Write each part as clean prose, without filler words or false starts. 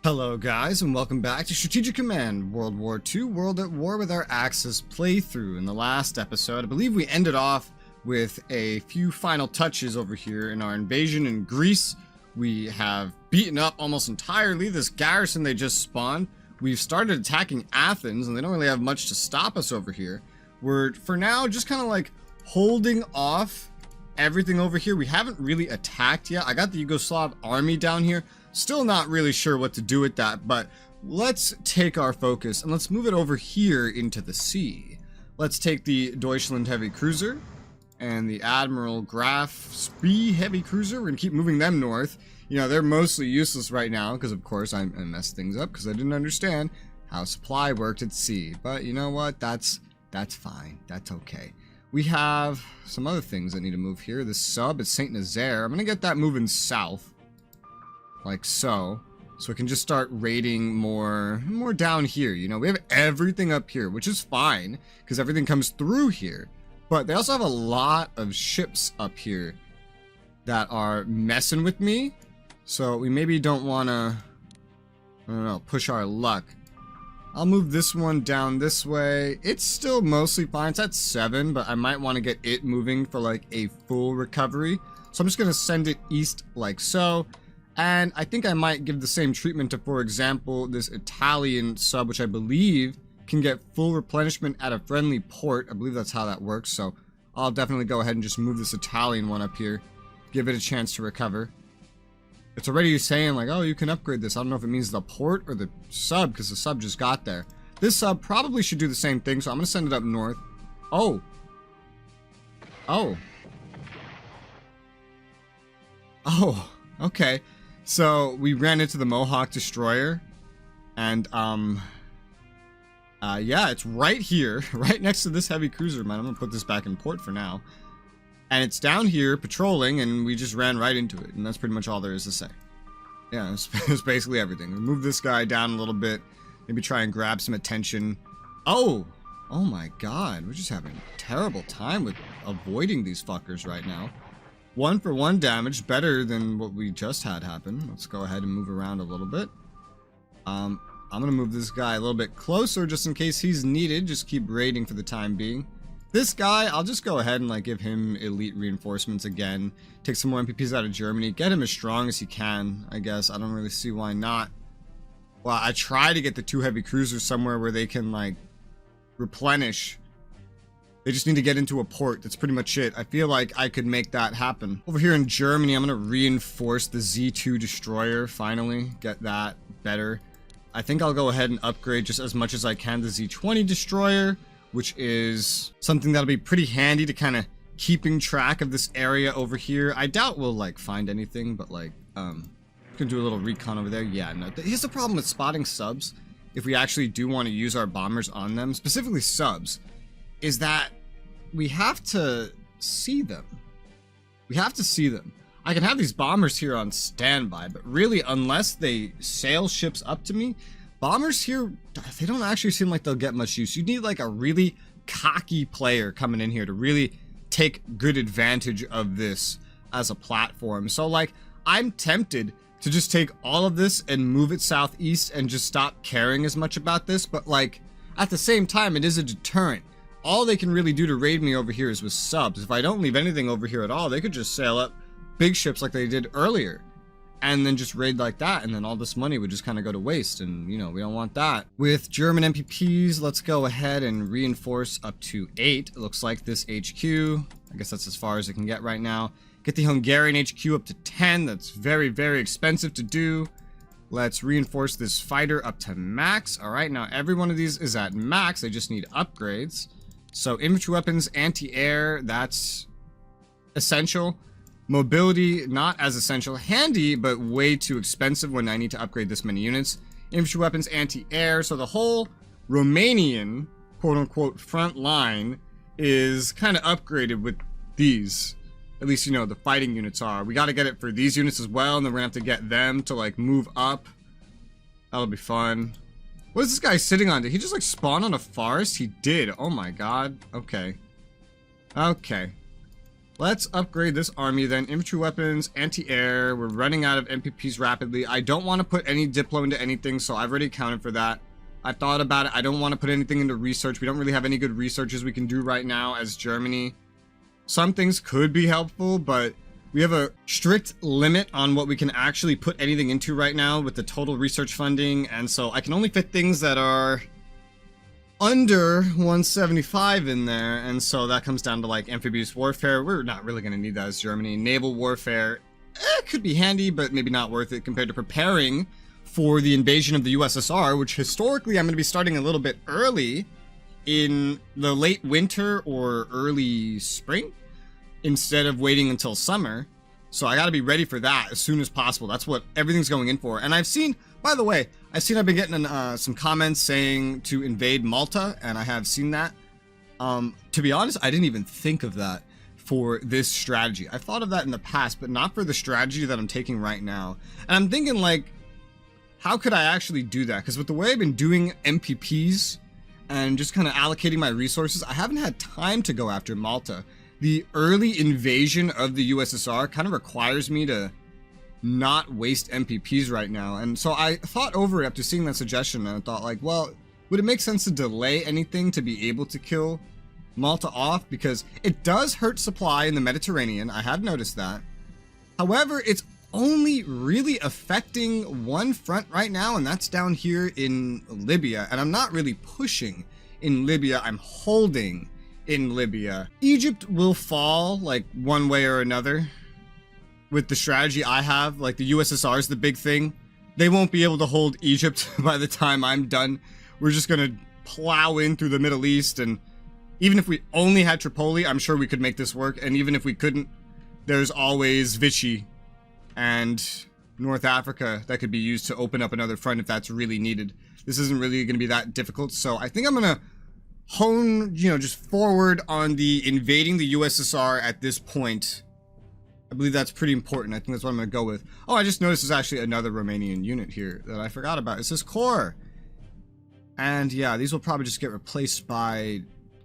Hello guys, and welcome back to Strategic Command World War II World at War with our Axis playthrough. In the last episode, I believe we ended off with a few final touches over here in our invasion in Greece. We have beaten up almost entirely this garrison they just spawned. We've started attacking Athens, and they don't really have much to stop us over here. We're, for now, just kind of like holding off everything over here. We haven't really attacked yet. I got the Yugoslav army down here. Still not really sure what to do with that, but let's take our focus and let's move it over here into the sea. Let's take the Deutschland heavy cruiser and the Admiral Graf Spee heavy cruiser. We're gonna keep moving them north. You know, they're mostly useless right now because, of course, I messed things up because I didn't understand how supply worked at sea. But you know what? That's fine. That's okay. We have some other things that need to move here. The sub is Saint Nazaire. I'm gonna get that moving south. Like so we can just start raiding more down here. You know, we have everything up here, which is fine because everything comes through here, but they also have a lot of ships up here that are messing with me, so we maybe don't want to, I don't know, push our luck. I'll move this one down this way. It's still mostly fine. It's at 7, but I might want to get it moving for like a full recovery, so I'm just gonna send it east like so. And I think I might give the same treatment to, for example, this Italian sub, which I believe can get full replenishment at a friendly port. I believe that's how that works, so I'll definitely go ahead and just move this Italian one up here. Give it a chance to recover. It's already saying, like, oh, you can upgrade this. I don't know if it means the port or the sub, because the sub just got there. This sub probably should do the same thing, so I'm going to send it up north. Oh. Okay. So we ran into the Mohawk destroyer, and yeah, it's right here, right next to this heavy cruiser, man. I'm gonna put this back in port for now, and it's down here patrolling, and we just ran right into it, and that's pretty much all there is to say. Yeah, it's basically everything. We move this guy down a little bit, maybe try and grab some attention. Oh my God, we're just having a terrible time with avoiding these fuckers right now. 1-for-1 damage, better than what we just had happen. Let's go ahead and move around a little bit. I'm gonna move this guy a little bit closer just in case he's needed. Just keep raiding for the time being. This guy, I'll just go ahead and like give him elite reinforcements again. Take some more MPPs out of Germany. Get him as strong as he can, I guess. I don't really see why not. Well, I try to get the 2 heavy cruisers somewhere where they can like replenish. They just need to get into a port. That's pretty much it. I feel like I could make that happen. Over here in Germany, I'm going to reinforce the Z2 destroyer, finally. Get that better. I think I'll go ahead and upgrade just as much as I can the Z20 destroyer, which is something that'll be pretty handy to kind of keeping track of this area over here. I doubt we'll like find anything, but like, can do a little recon over there. Yeah, no. Here's the problem with spotting subs. If we actually do want to use our bombers on them, specifically subs, is that we have to see them. We have to see them. I can have these bombers here on standby, but really, unless they sail ships up to me, bombers here, they don't actually seem like they'll get much use. You need like a really cocky player coming in here to really take good advantage of this as a platform. So like, I'm tempted to just take all of this and move it southeast and just stop caring as much about this, but like, at the same time, it is a deterrent. All they can really do to raid me over here is with subs. If I don't leave anything over here at all, they could just sail up big ships like they did earlier and then just raid like that, and then all this money would just kind of go to waste, and you know, we don't want that. With German MPPs, let's go ahead and reinforce up to 8. It looks like this HQ, I guess that's as far as it can get right now. Get the Hungarian HQ up to 10. That's very, very expensive to do. Let's reinforce this fighter up to max. All right, now every one of these is at max. They just need upgrades. So infantry weapons, anti-air, that's essential. Mobility, not as essential. Handy, but way too expensive when I need to upgrade this many units. Infantry weapons, anti-air. So the whole Romanian, quote-unquote, front line is kind of upgraded with these. At least, you know, the fighting units are. We got to get it for these units as well, and then we're going to have to get them to, like, move up. That'll be fun. What is this guy sitting on? Did he just like spawn on a forest? He did. Oh my God. Okay. Let's upgrade this army then. Infantry weapons, anti-air. We're running out of MPPs rapidly. I don't want to put any Diplo into anything, so I've already accounted for that. I thought about it. I don't want to put anything into research. We don't really have any good researches we can do right now as Germany. Some things could be helpful, but we have a strict limit on what we can actually put anything into right now with the total research funding, and so I can only fit things that are under 175 in there, and so that comes down to like amphibious warfare. We're not really going to need that as Germany. Naval warfare, could be handy, but maybe not worth it compared to preparing for the invasion of the USSR, which historically I'm going to be starting a little bit early in the late winter or early spring instead of waiting until summer. So I got to be ready for that as soon as possible. That's what everything's going in for. And I've seen, by the way, I've been getting some comments saying to invade Malta, and I have seen that. To be honest, I didn't even think of that for this strategy. I've thought of that in the past, but not for the strategy that I'm taking right now. And I'm thinking, like, how could I actually do that? Because with the way I've been doing MPPs and just kind of allocating my resources, I haven't had time to go after Malta. The early invasion of the USSR kind of requires me to not waste MPPs right now. And so I thought over it after seeing that suggestion, and I thought, like, well, would it make sense to delay anything to be able to kill Malta off? Because it does hurt supply in the Mediterranean. I have noticed that. However, it's only really affecting one front right now, and that's down here in Libya. And I'm not really pushing in Libya. I'm holding in Libya. Egypt will fall, like, one way or another. With the strategy I have, like, the USSR is the big thing. They won't be able to hold Egypt by the time I'm done. We're just gonna plow in through the Middle East, and even if we only had Tripoli, I'm sure we could make this work. And even if we couldn't, there's always Vichy and North Africa that could be used to open up another front if that's really needed. This isn't really gonna be that difficult, so I think I'm gonna hone, just forward on the invading the USSR at this point. I believe that's pretty important. I think that's what I'm going to go with. Oh, I just noticed there's actually another Romanian unit here that I forgot about. It says Corps. And yeah, these will probably just get replaced by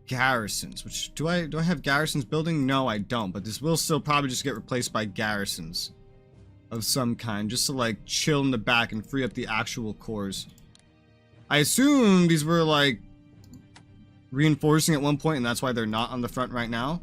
garrisons, which do I have garrisons building? No, I don't, but this will still probably just get replaced by garrisons of some kind, just to like chill in the back and free up the actual corps. I assume these were like reinforcing at one point, and that's why they're not on the front right now.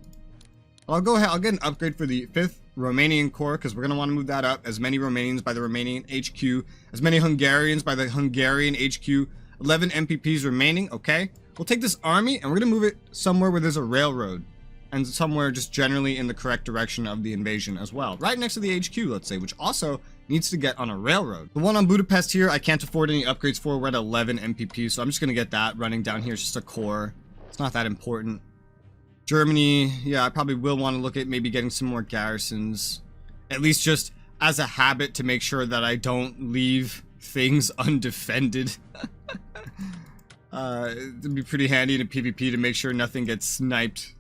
I'll go ahead, I'll get an upgrade for the 5th Romanian Corps, because we're going to want to move that up. As many Romanians by the Romanian HQ, as many Hungarians by the Hungarian HQ, 11 MPPs remaining. Okay, we'll take this army and we're going to move it somewhere where there's a railroad, and somewhere just generally in the correct direction of the invasion as well. Right next to the HQ, let's say, which also needs to get on a railroad. The one on Budapest here, I can't afford any upgrades for. We're at 11 MPP, so I'm just going to get that running down here. It's just a core. It's not that important. Germany, yeah, I probably will want to look at maybe getting some more garrisons. At least just as a habit to make sure that I don't leave things undefended. It'd be pretty handy in a PvP to make sure nothing gets sniped.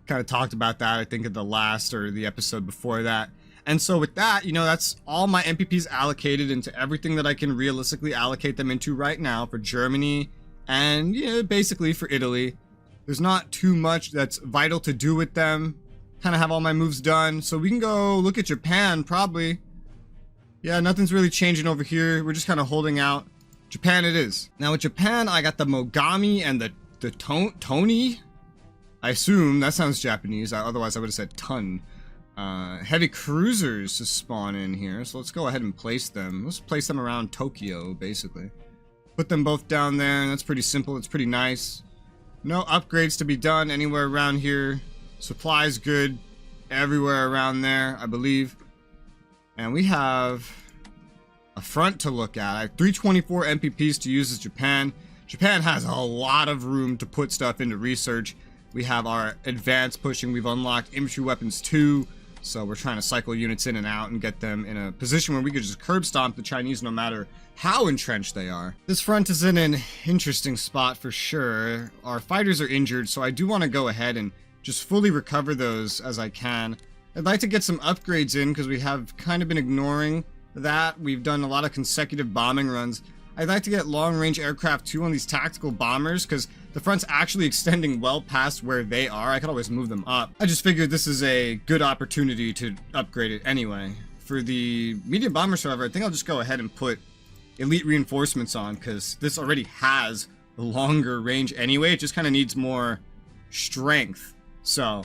Kind of talked about that, I think, in the last or the episode before that. And so with that, that's all my MPPs allocated into everything that I can realistically allocate them into right now for Germany and basically for Italy. There's not too much that's vital to do with them. Kind of have all my moves done. So we can go look at Japan, probably. Yeah, nothing's really changing over here. We're just kind of holding out. Japan it is. Now with Japan, I got the Mogami and the Tony. I assume that sounds Japanese. Otherwise, I would have said ton. Heavy cruisers to spawn in here. So let's go ahead and place them. Let's place them around Tokyo, basically. Put them both down there. That's pretty simple. It's pretty nice. No upgrades to be done anywhere around here. Supplies good everywhere around there, I believe. And we have a front to look at. I have 324 MPPs to use as Japan. Japan has a lot of room to put stuff into research. We have our advanced pushing. We've unlocked infantry weapons 2. So we're trying to cycle units in and out and get them in a position where we could just curb stomp the Chinese no matter how entrenched they are. This front is in an interesting spot for sure. Our fighters are injured, so I do want to go ahead and just fully recover those as I can. I'd like to get some upgrades in because we have kind of been ignoring that. We've done a lot of consecutive bombing runs. I'd like to get long-range aircraft 2 on these tactical bombers because the front's actually extending well past where they are. I could always move them up. I just figured this is a good opportunity to upgrade it anyway. For the medium bombers, however, I think I'll just go ahead and put elite reinforcements on, because this already has a longer range anyway. It just kind of needs more strength. So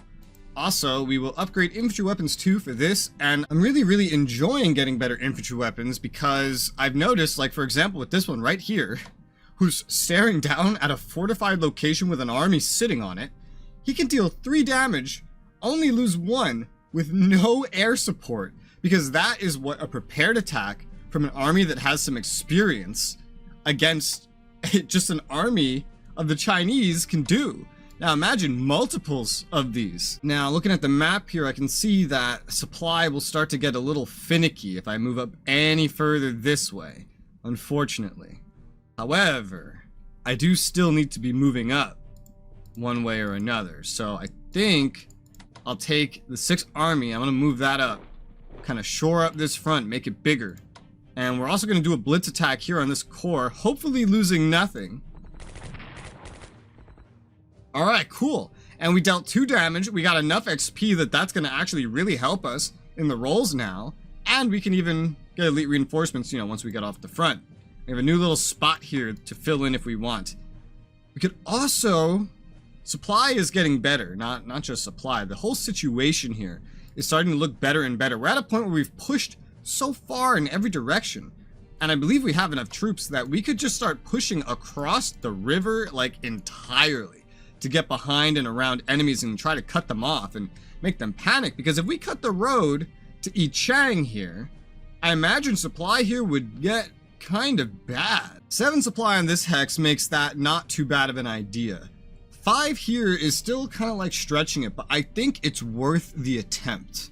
also, we will upgrade infantry weapons too for this, and I'm really enjoying getting better infantry weapons, because I've noticed, like for example with this one right here, who's staring down at a fortified location with an army sitting on it, he can deal 3 damage, only lose 1 with no air support, because that is what a prepared attack from an army that has some experience against just an army of the Chinese can do. Now imagine multiples of these. Now looking at the map here, I can see that supply will start to get a little finicky if I move up any further this way, unfortunately. However, I do still need to be moving up one way or another. So I think I'll take the 6th Army, I'm going to move that up, kind of shore up this front, make it bigger. And we're also going to do a blitz attack here on this core, hopefully losing nothing. Alright, cool. And we dealt 2 damage. We got enough XP that that's going to actually really help us in the rolls now. And we can even get elite reinforcements, you know, once we get off the front. We have a new little spot here to fill in if we want. We could also... Supply is getting better, not just supply. The whole situation here is starting to look better and better. We're at a point where we've pushed so far in every direction. And I believe we have enough troops that we could just start pushing across the river, like, entirely, to get behind and around enemies and try to cut them off and make them panic. Because if we cut the road to Yichang here, I imagine supply here would get kind of bad. 7 supply on this hex makes that not too bad of an idea. 5 here is still kind of like stretching it, but I think it's worth the attempt.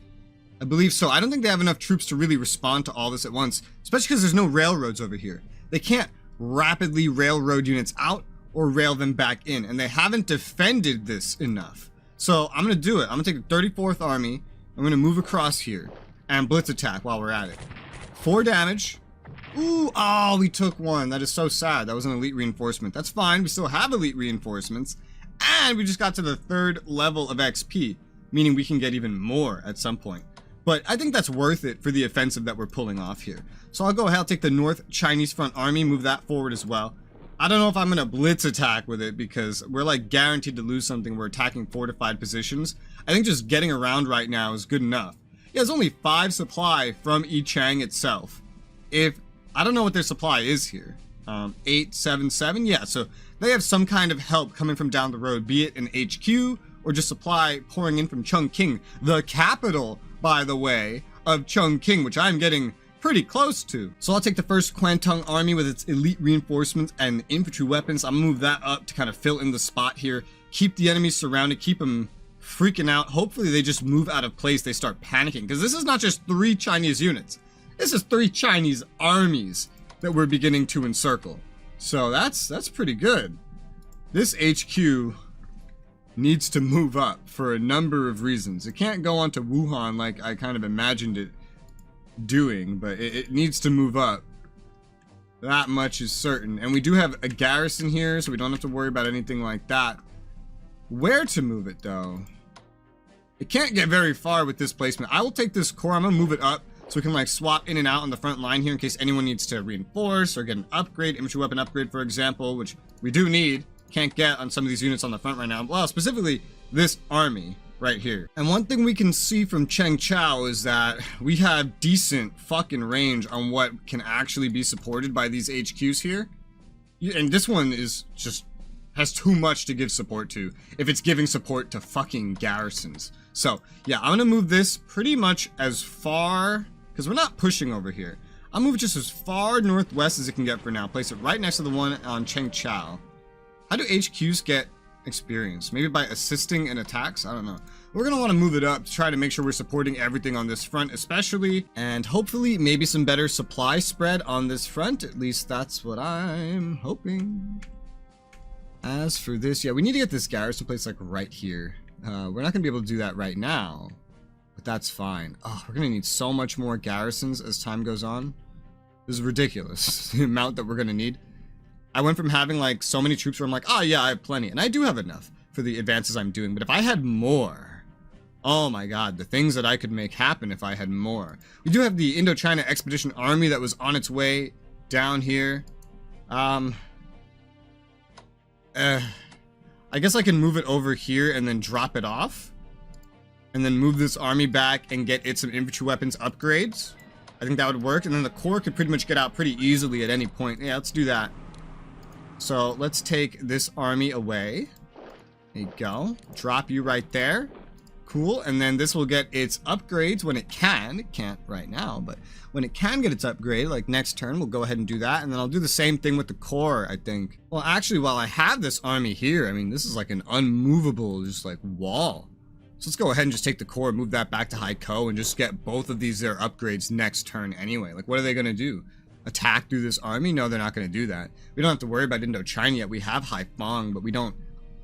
I believe so. I don't think they have enough troops to really respond to all this at once, especially because there's no railroads over here. They can't rapidly railroad units out or rail them back in, and they haven't defended this enough. So I'm going to do it. I'm going to take the 34th Army, I'm going to move across here, and blitz attack while we're at it. 4 damage. Ooh, oh, we took 1. That is so sad. That was an elite reinforcement. That's fine. We still have elite reinforcements, and we just got to the 3rd level of XP, meaning we can get even more at some point. But I think that's worth it for the offensive that we're pulling off here. So I'll go ahead, I'll take the North Chinese Front Army, move that forward as well. I don't know if I'm going to blitz attack with it, because we're like guaranteed to lose something. We're attacking fortified positions. I think just getting around right now is good enough. Yeah, there's only 5 supply from Yichang itself. If, I don't know what their supply is here. 877, yeah, so they have some kind of help coming from down the road, be it an HQ or just supply pouring in from Chongqing, the capital, by the way, of Chongqing, which I'm getting pretty close to. So I'll take the 1st Kwantung Army with its elite reinforcements and infantry weapons. I'll move that up to kind of fill in the spot here, keep the enemies surrounded, keep them freaking out. Hopefully they just move out of place, they start panicking, because this is not just 3 Chinese units. This is 3 Chinese armies that we're beginning to encircle. So that's pretty good. This HQ needs to move up for a number of reasons. It can't go on to Wuhan like I kind of imagined it doing, but it needs to move up. That much is certain. And we do have a garrison here, so we don't have to worry about anything like that. Where to move it, though? It can't get very far with this placement. I will take this core, I'm gonna move it up so we can like swap in and out on the front line here in case anyone needs to reinforce or get an upgrade, infantry weapon upgrade, for example, which we do need. Can't get on some of these units on the front right now. Well, specifically this army right here. And one thing we can see from Chengchao is that we have decent fucking range on what can actually be supported by these HQs here. And this one is just has too much to give support to if it's giving support to fucking garrisons. So yeah, I'm gonna move this pretty much as far, because we're not pushing over here. I'll move it just as far northwest as it can get for now. Place it right next to the one on Chengchao. How do HQs get experience? Maybe by assisting in attacks? I don't know. We're gonna want to move it up to try to make sure we're supporting everything on this front especially, and hopefully maybe some better supply spread on this front. At least that's what I'm hoping. As for this, yeah, we need to get this garrison place like right here. We're not gonna be able to do that right now, but that's fine. Oh, we're gonna need so much more garrisons as time goes on. This is ridiculous, the amount that we're gonna need. I went from having like so many troops where I'm like, oh yeah, I have plenty. And I do have enough for the advances I'm doing. But if I had more, oh my god, the things that I could make happen if I had more. We do have the Indochina Expedition Army that was on its way down here. I guess I can move it over here and then drop it off. And then move this army back and get it some infantry weapons upgrades. I think that would work. And then the corps could pretty much get out pretty easily at any point. Yeah, let's do that. So let's take this army away. There you go. Drop you right there. Cool. And then this will get its upgrades when it can. It can't right now, but when it can get its upgrade, like next turn, we'll go ahead and do that. And then I'll do the same thing with the corps, I think. Well, actually, while I have this army here, I mean, this is like an unmovable, just like wall. So let's go ahead and just take the corps, move that back to Haikou, and just get both of these their upgrades next turn anyway. Like, what are they going to do? Attack through this army? No, they're not going to do that. We don't have to worry about Indochina yet. We have Haiphong, but we don't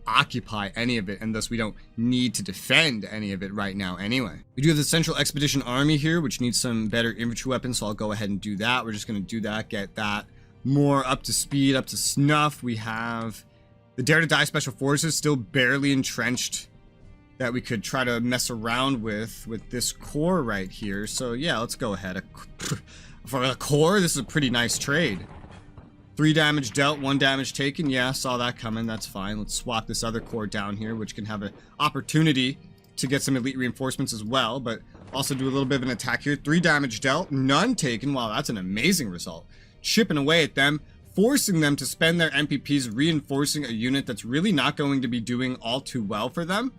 occupy any of it, and thus we don't need to defend any of it right now anyway. We do have the Central Expedition Army here, which needs some better infantry weapons, so I'll go ahead and do that. We're just going to do that, get that more up to speed, up to snuff. We have the Dare to Die Special Forces, still barely entrenched, that we could try to mess around with this corps right here. So yeah, let's go ahead. For a corps, this is a pretty nice trade. 3 damage dealt, 1 damage taken. Yeah, saw that coming. That's fine. Let's swap this other corps down here, which can have an opportunity to get some elite reinforcements as well, but also do a little bit of an attack here. 3 damage dealt, none taken. Wow, that's an amazing result. Chipping away at them, forcing them to spend their MPPs reinforcing a unit that's really not going to be doing all too well for them.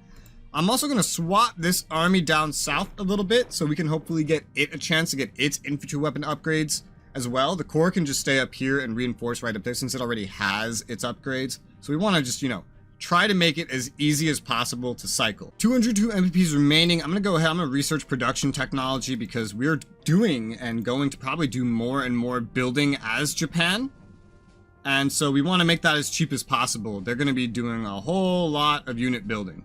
I'm also going to swap this army down south a little bit so we can hopefully get it a chance to get its infantry weapon upgrades as well. The corps can just stay up here and reinforce right up there since it already has its upgrades. So we want to just, you know, try to make it as easy as possible to cycle. 202 MPPs remaining. I'm going to go ahead. I'm going to research production technology because we're doing and going to probably do more and more building as Japan. And so we want to make that as cheap as possible. They're going to be doing a whole lot of unit building.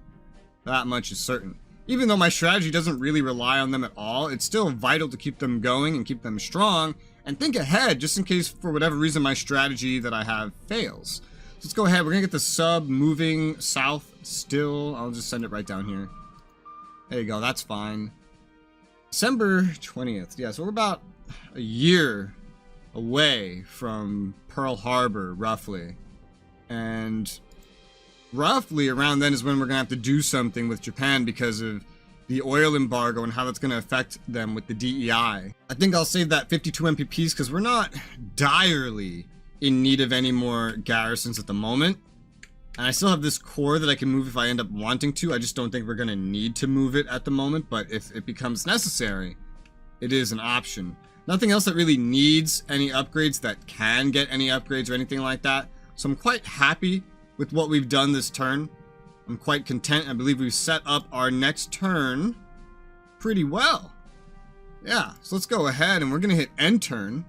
That much is certain. Even though my strategy doesn't really rely on them at all, it's still vital to keep them going and keep them strong and think ahead just in case for whatever reason my strategy that I have fails. So let's go ahead. We're going to get the sub moving south still. I'll just send it right down here. There you go. That's fine. December 20th. Yeah, so we're about a year away from Pearl Harbor, roughly. And roughly around then is when we're going to have to do something with Japan because of the oil embargo and how that's going to affect them with the DEI. I think I'll save that 52 MPPs because we're not direly in need of any more garrisons at the moment. And I still have this corps that I can move if I end up wanting to. I just don't think we're going to need to move it at the moment, but if it becomes necessary, it is an option. Nothing else that really needs any upgrades that can get any upgrades or anything like that. So I'm quite happy with what we've done this turn. I'm quite content. I believe we've set up our next turn pretty well. Yeah, so let's go ahead and we're going to hit end turn.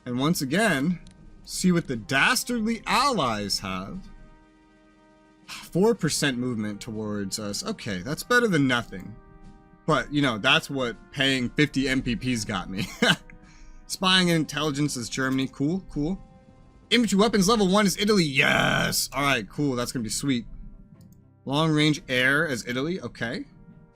And once again, see what the dastardly allies have. 4% movement towards us. Okay, that's better than nothing. But, you know, that's what paying 50 MPPs got me. Spying and intelligence is Germany. Cool, cool. Infantry weapons level 1 is Italy. Yes! Alright, cool. That's going to be sweet. Long range air as Italy. Okay.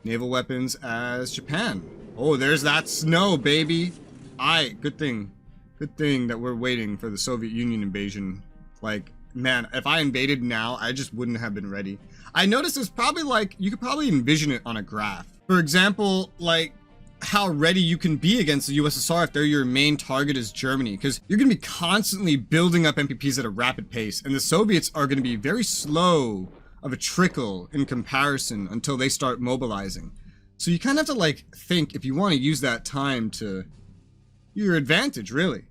Naval weapons as Japan. Oh, there's that snow, baby. Alright, good thing. Good thing that we're waiting for the Soviet Union invasion. Like, man, if I invaded now, I just wouldn't have been ready. I noticed it's probably like, you could probably envision it on a graph. For example, like, how ready you can be against the USSR if they're your main target is Germany, because you're going to be constantly building up MPPs at a rapid pace, and the Soviets are going to be very slow of a trickle in comparison until they start mobilizing. So you kind of have to like think if you want to use that time to your advantage, really.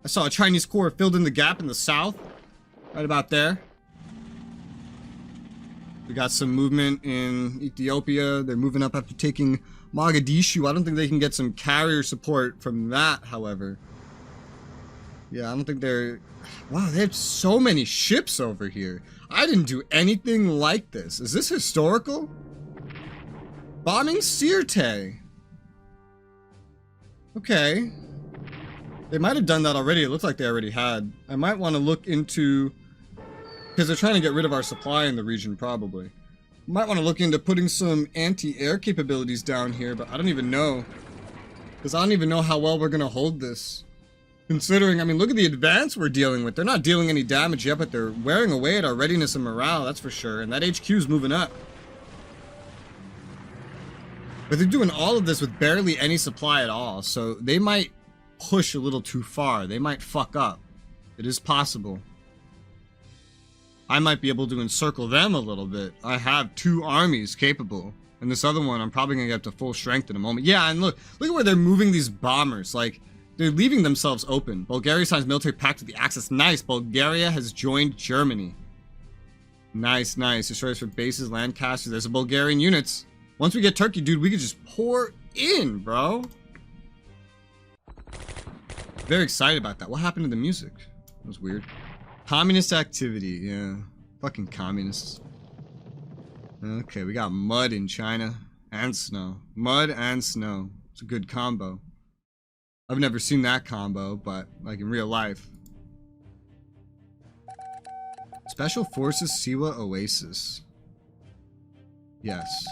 I saw a Chinese corps filled in the gap in the south, right about there. We got some movement in Ethiopia. They're moving up after taking Mogadishu. I don't think they can get some carrier support from that, however. Yeah, I don't think they're... Wow, they have so many ships over here. I didn't do anything like this. Is this historical? Bombing Sirte. Okay. They might have done that already. It looks like they already had. I might want to look into... Because they're trying to get rid of our supply in the region, probably. Might want to look into putting some anti-air capabilities down here, but I don't even know. Because I don't even know how well we're going to hold this. Considering, I mean, look at the advance we're dealing with. They're not dealing any damage yet, but they're wearing away at our readiness and morale, that's for sure. And that HQ's moving up. But they're doing all of this with barely any supply at all, so they might push a little too far. They might fuck up. It is possible. I might be able to encircle them a little bit. I have 2 armies capable. And this other one, I'm probably going to get to full strength in a moment. Yeah, and look at where they're moving these bombers. Like, they're leaving themselves open. Bulgaria signs military pact with the Axis. Nice. Bulgaria has joined Germany. Nice, nice. Destroyers for bases, land casters. There's a Bulgarian units. Once we get Turkey, dude, we could just pour in, bro. Very excited about that. What happened to the music? That was weird. Communist activity. Yeah. Fucking communists. Okay, we got mud in China. And snow. Mud and snow. It's a good combo. I've never seen that combo, but like in real life. Special Forces Siwa Oasis. Yes.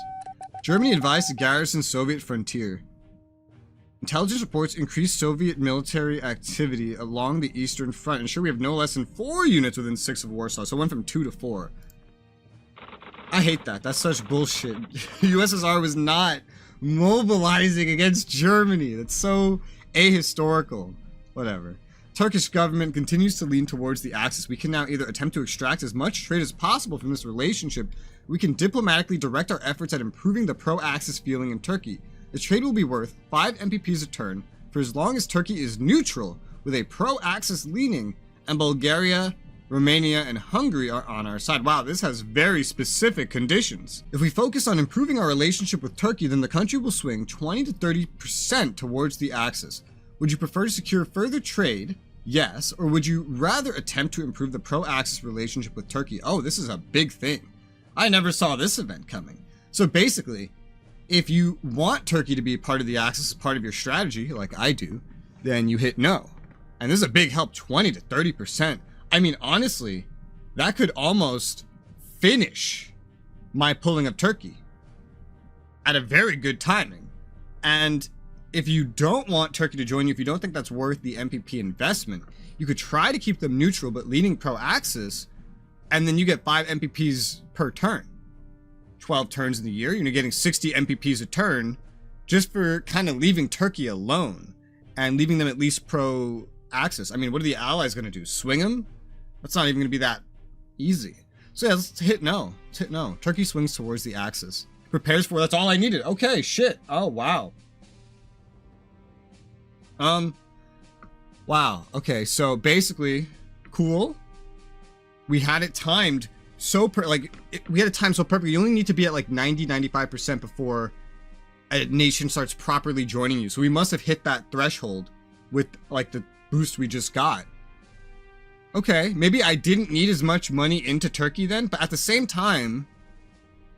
Germany advised to garrison Soviet frontier. Intelligence reports increased Soviet military activity along the Eastern Front. Ensure we have no less than 4 units within 6 of Warsaw. So it went from 2 to 4. I hate that. That's such bullshit. USSR was not mobilizing against Germany. That's so ahistorical. Whatever. Turkish government continues to lean towards the Axis. We can now either attempt to extract as much trade as possible from this relationship. We can diplomatically direct our efforts at improving the pro-Axis feeling in Turkey. The trade will be worth 5 MPPs a turn for as long as Turkey is neutral with a pro-Axis leaning and Bulgaria, Romania, and Hungary are on our side. Wow, this has very specific conditions. If we focus on improving our relationship with Turkey, then the country will swing 20 to 30% towards the Axis. Would you prefer to secure further trade? Yes. Or would you rather attempt to improve the pro-Axis relationship with Turkey? Oh, this is a big thing. I never saw this event coming. So basically, if you want Turkey to be part of the Axis as part of your strategy, like I do, then you hit no. And this is a big help, 20 to 30%. I mean, honestly, that could almost finish my pulling of Turkey at a very good timing. And if you don't want Turkey to join you, if you don't think that's worth the MPP investment, you could try to keep them neutral but leaning pro-Axis, and then you get 5 MPPs per turn. 12 turns in the year, you're getting 60 MPPs a turn just for kind of leaving Turkey alone and leaving them at least pro-Axis. I mean, what are the allies going to do? Swing them? That's not even going to be that easy. So yeah, let's hit no. Let's hit no. Turkey swings towards the Axis. Prepares for, that's all I needed. Okay, shit. Oh, wow. Wow. Okay, so basically, cool. We had it timed so we had it timed so perfectly. You only need to be at like 90-95% before a nation starts properly joining you. So we must have hit that threshold with like the boost we just got. Okay, maybe I didn't need as much money into Turkey then, but at the same time,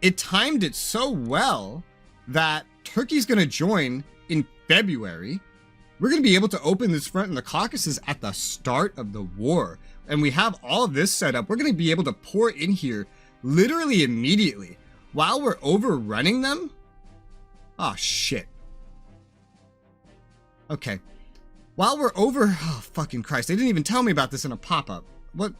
it timed it so well that Turkey's gonna join in February. We're gonna be able to open this front in the Caucasus at the start of the war. And we have all of this set up. We're going to be able to pour in here literally immediately while we're overrunning them. Oh, shit. Okay. While we're oh, fucking Christ. They didn't even tell me about this in a pop-up. What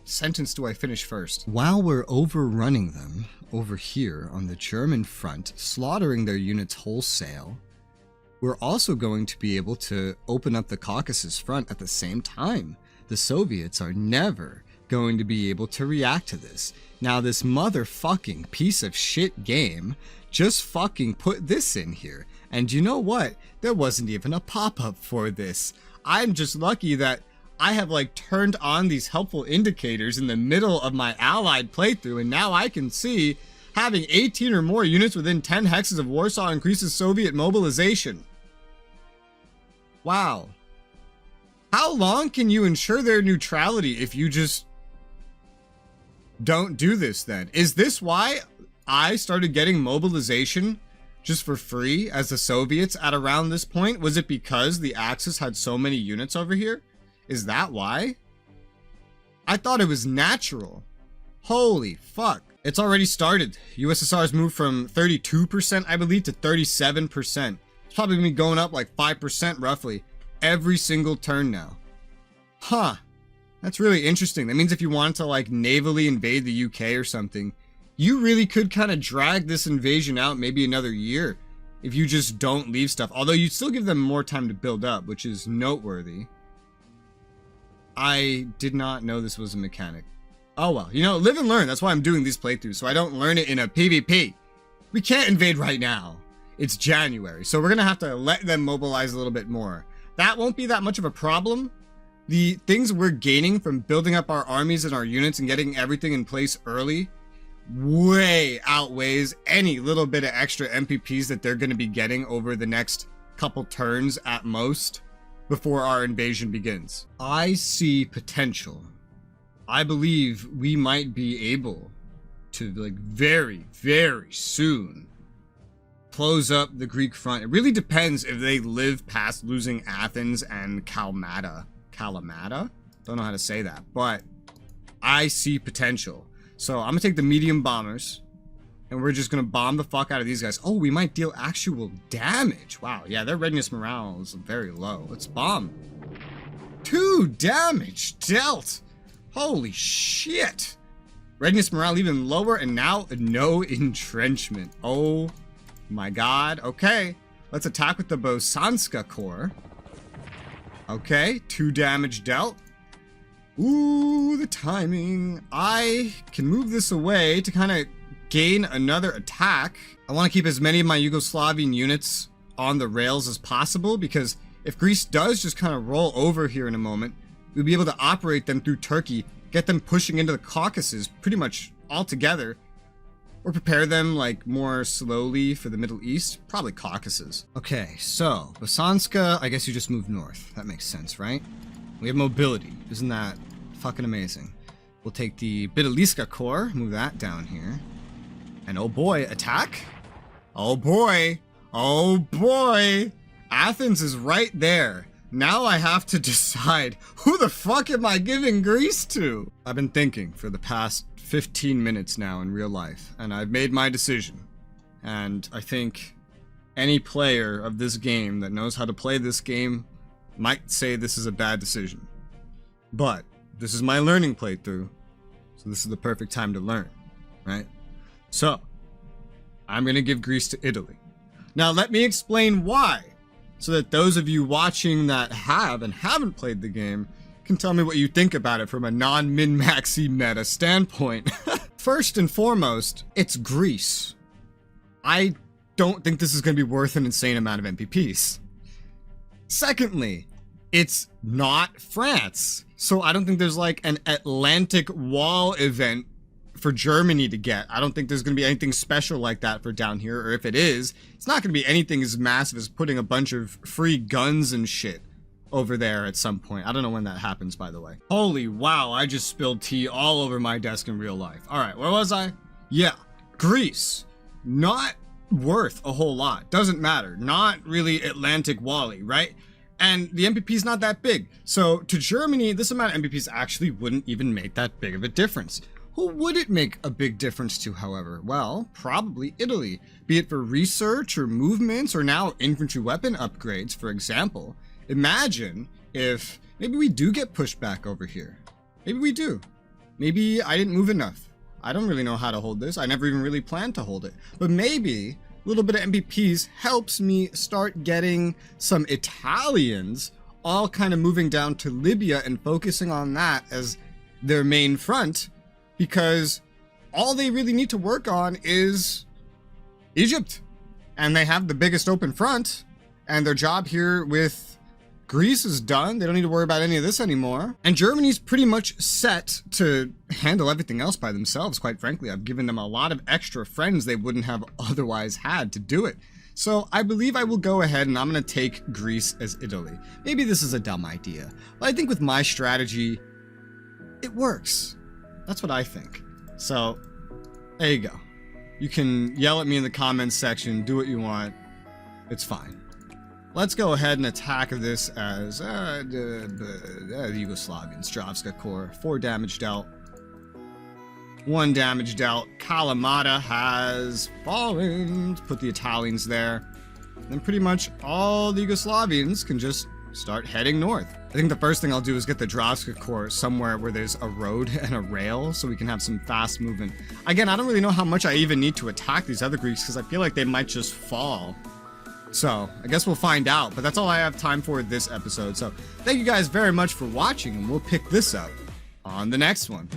sentence do I finish first? While we're overrunning them over here on the German front, slaughtering their units wholesale, we're also going to be able to open up the Caucasus front at the same time. The Soviets are never going to be able to react to this. Now this motherfucking piece of shit game just fucking put this in here. And you know what? There wasn't even a pop-up for this. I'm just lucky that I have like turned on these helpful indicators in the middle of my Allied playthrough, and now I can see having 18 or more units within 10 hexes of Warsaw increases Soviet mobilization. Wow. How long can you ensure their neutrality if you just don't do this then? Is this why I started getting mobilization just for free as the Soviets at around this point? Was it because the Axis had so many units over here? Is that why? I thought it was natural. Holy fuck. It's already started. USSR has moved from 32%, I believe, to 37%. It's probably gonna be going up like 5% roughly every single turn now. Huh. That's really interesting. That means if you wanted to like navally invade the UK or something, you really could kind of drag this invasion out maybe another year if you just don't leave stuff. Although you'd still give them more time to build up, which is noteworthy. I did not know this was a mechanic. Oh well, you know, live and learn. That's why I'm doing these playthroughs, so I don't learn it in a PvP. We can't invade right now. It's January, so we're gonna have to let them mobilize a little bit more. That won't be that much of a problem. The things we're gaining from building up our armies and our units and getting everything in place early way outweighs any little bit of extra MPPs that they're gonna be getting over the next couple turns at most before our invasion begins. I see potential. I believe we might be able to, like, very, very soon close up the Greek front. It really depends if they live past losing Athens and Kalamata. Kalamata? Don't know how to say that, but I see potential. So I'm gonna take the medium bombers and we're just gonna bomb the fuck out of these guys. Oh, we might deal actual damage. Wow, yeah, their readiness morale is very low. Let's bomb. 2 damage dealt. Holy shit. Readiness morale even lower, and now no entrenchment. Oh my god. Okay, let's attack with the Bosanska Corps. Okay, 2 damage dealt. Ooh, the timing. I can move this away to kind of gain another attack. I want to keep as many of my Yugoslavian units on the rails as possible, because if Greece does just kind of roll over here in a moment, we'll be able to operate them through Turkey, get them pushing into the Caucasus pretty much all together, or prepare them like more slowly for the Middle East, probably Caucasus. Okay, so Bosanska, I guess you just move north. That makes sense, right? We have mobility. Isn't that fucking amazing? We'll take the Bitaliska Corps, move that down here. And oh boy, attack? Oh boy. Oh boy. Athens is right there. Now I have to decide, who the fuck am I giving Greece to? I've been thinking for the past 15 minutes now in real life, and I've made my decision. And I think any player of this game that knows how to play this game might say this is a bad decision. But this is my learning playthrough, so this is the perfect time to learn, right? So, I'm gonna give Greece to Italy. Now let me explain why, so that those of you watching that have and haven't played the game can tell me what you think about it from a non-min-maxy meta standpoint. First and foremost, it's Greece. I don't think this is going to be worth an insane amount of MPPs. Secondly, it's not France. So I don't think there's like an Atlantic Wall event for Germany to get. I don't think there's going to be anything special like that for down here, or if it is, it's not going to be anything as massive as putting a bunch of free guns and shit over there at some point. I don't know when that happens, by the way. Holy wow, I just spilled tea all over my desk in real life. All right, where was I? Yeah, Greece. Not worth a whole lot. Doesn't matter. Not really Atlantic Wally, right? And the MPP is not that big. So to Germany, this amount of MPPs actually wouldn't even make that big of a difference. Who would it make a big difference to, however? Well, probably Italy. Be it for research or movements or now infantry weapon upgrades, for example. Imagine if maybe we do get pushed back over here. Maybe we do. Maybe I didn't move enough. I don't really know how to hold this. I never even really planned to hold it. But maybe a little bit of MPPs helps me start getting some Italians all kind of moving down to Libya and focusing on that as their main front, because all they really need to work on is Egypt. And they have the biggest open front, and their job here with Greece is done. They don't need to worry about any of this anymore. And Germany's pretty much set to handle everything else by themselves, quite frankly. I've given them a lot of extra friends they wouldn't have otherwise had to do it. So I believe I will go ahead and I'm going to take Greece as Italy. Maybe this is a dumb idea, but I think with my strategy, it works. That's what I think. So there you go. You can yell at me in the comments section, do what you want. It's fine. Let's go ahead and attack this as the Yugoslavian Stravska Corps. 4 damage dealt. 1 damage dealt. Kalamata has fallen. Let's put the Italians there. And pretty much all the Yugoslavians can just start heading north. I think the first thing I'll do is get the Dravska Corps somewhere where there's a road and a rail so we can have some fast movement. Again, I don't really know how much I even need to attack these other Greeks because I feel like they might just fall. So, I guess we'll find out, but that's all I have time for this episode. So, thank you guys very much for watching, and we'll pick this up on the next one.